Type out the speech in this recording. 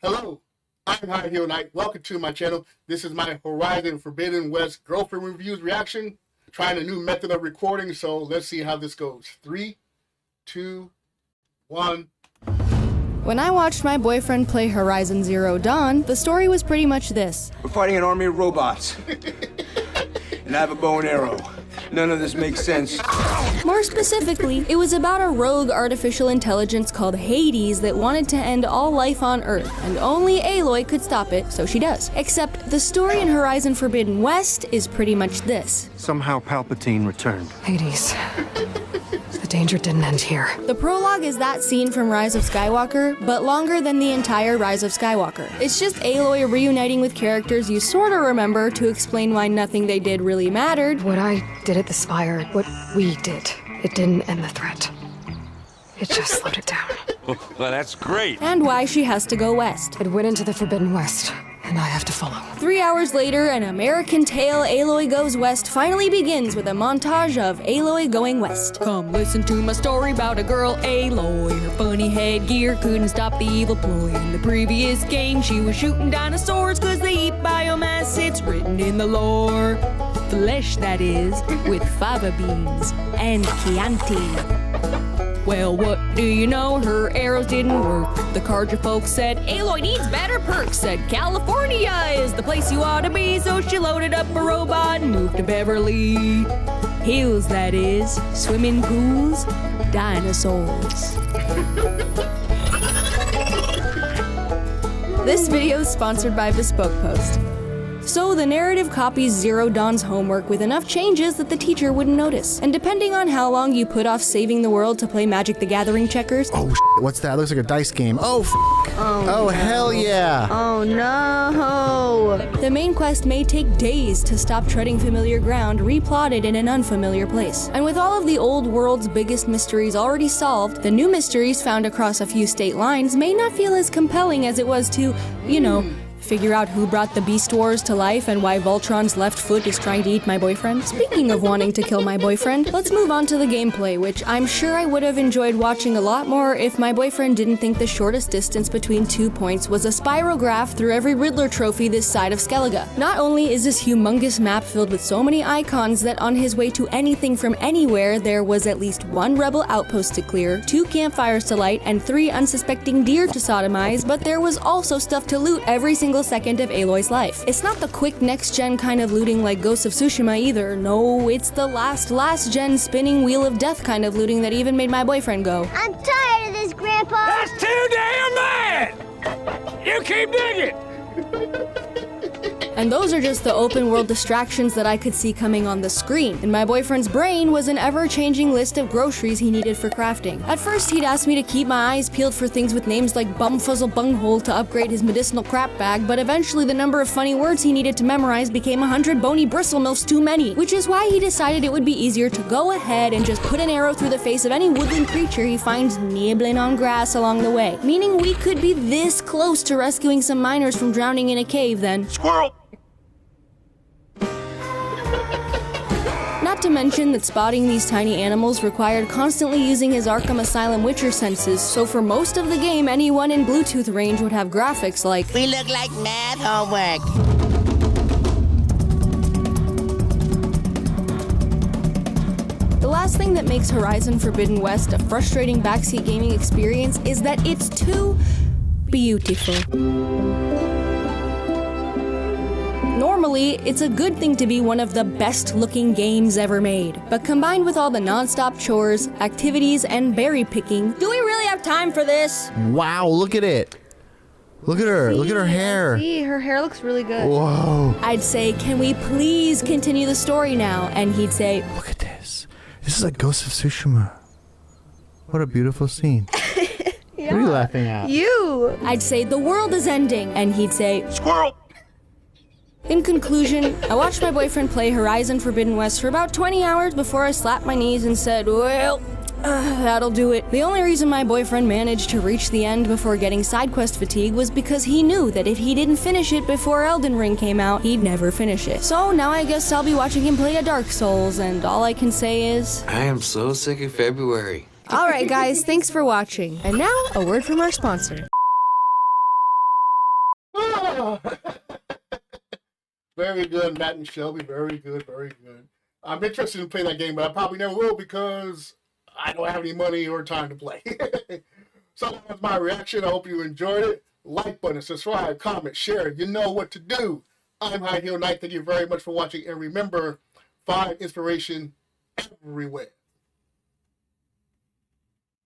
Hello, I'm High Heel Knight. Welcome to my channel. This is my Horizon Forbidden West girlfriend reviews reaction. Trying a new method of recording, so let's see how this goes. 3, 2, 1. When I watched my boyfriend play Horizon Zero Dawn, the story was pretty much this. We're fighting an army of robots. And I have a bow and arrow. None of this makes sense. More specifically, it was about a rogue artificial intelligence called Hades that wanted to end all life on Earth, and only Aloy could stop it, so she does. Except the story in Horizon Forbidden West is pretty much this. Somehow Palpatine returned. Hades. The danger didn't end here. The prologue is that scene from Rise of Skywalker, but longer than the entire Rise of Skywalker. It's just Aloy reuniting with characters you sorta remember to explain why nothing they did really mattered. What I did at the Spire, what we did, it didn't end the threat. It just slowed it down. Well, that's great. And why she has to go west. It went into the Forbidden West, and I have to follow. 3 hours later, an American tale, Aloy Goes West, finally begins with a montage of Aloy going west. Come listen to my story about a girl, Aloy. Her funny headgear couldn't stop the evil ploy. In the previous game, she was shooting dinosaurs cause they eat biomass, it's written in the lore. Flesh, that is, with fava beans and Chianti. Well, what do you know? Her arrows didn't work. The Carja folks said, Aloy needs better perks. Said, California is the place you ought to be. So she loaded up a robot and moved to Beverly Hills, that is. Swimming pools, dinosaurs. This video is sponsored by Bespoke Post. So the narrative copies Zero Dawn's homework with enough changes that the teacher wouldn't notice. And depending on how long you put off saving the world to play Magic the Gathering checkers... Oh, what's that? Looks like a dice game. Oh, oh, hell yeah. Oh, no. The main quest may take days to stop treading familiar ground, replotted in an unfamiliar place. And with all of the old world's biggest mysteries already solved, the new mysteries found across a few state lines may not feel as compelling as it was to, you know, figure out who brought the Beast Wars to life and why Voltron's left foot is trying to eat my boyfriend. Speaking of wanting to kill my boyfriend, let's move on to the gameplay, which I'm sure I would have enjoyed watching a lot more if my boyfriend didn't think the shortest distance between 2 points was a spirograph through every Riddler trophy this side of Skellige. Not only is this humongous map filled with so many icons that on his way to anything from anywhere, there was at least 1 rebel outpost to clear, 2 campfires to light, and 3 unsuspecting deer to sodomize, but there was also stuff to loot every single second of Aloy's life. It's not the quick next-gen kind of looting like Ghost of Tsushima either. No, it's the last-gen spinning wheel of death kind of looting that even made my boyfriend go, I'm tired of this, Grandpa! That's too damn bad! You keep digging! And those are just the open world distractions that I could see coming on the screen. In my boyfriend's brain was an ever-changing list of groceries he needed for crafting. At first, he'd ask me to keep my eyes peeled for things with names like Bumfuzzle Bunghole to upgrade his medicinal crap bag, but eventually the number of funny words he needed to memorize became 100 bony bristle milfs too many, which is why he decided it would be easier to go ahead and just put an arrow through the face of any woodland creature he finds nibbling on grass along the way. Meaning we could be this close to rescuing some miners from drowning in a cave then. Squirrel! Not to mention that spotting these tiny animals required constantly using his Arkham Asylum Witcher senses, so for most of the game, anyone in Bluetooth range would have graphics like, We look like math homework. The last thing that makes Horizon Forbidden West a frustrating backseat gaming experience is that it's too beautiful. Normally, it's a good thing to be one of the best-looking games ever made, but combined with all the non-stop chores, activities, and berry picking, do we really have time for this? Wow, look at it. Look at her. Look at her hair. See, her hair looks really good. Whoa. I'd say, can we please continue the story now? And he'd say, Look at this. This is like Ghost of Tsushima. What a beautiful scene. Yeah. What are you laughing at? You! I'd say, the world is ending, and he'd say, Squirrel! In conclusion, I watched my boyfriend play Horizon Forbidden West for about 20 hours before I slapped my knees and said, well, that'll do it. The only reason my boyfriend managed to reach the end before getting side quest fatigue was because he knew that if he didn't finish it before Elden Ring came out, he'd never finish it. So now I guess I'll be watching him play a Dark Souls, and all I can say is, I am so sick of February. alright guys, thanks for watching. And now, a word from our sponsor. Oh. Very good, Matt and Shelby. Very good, very good. I'm interested in playing that game, but I probably never will because I don't have any money or time to play. So that was my reaction. I hope you enjoyed it. Like button, subscribe, comment, share. You know what to do. I'm High Heel Knight. Thank you very much for watching. And remember, find inspiration everywhere.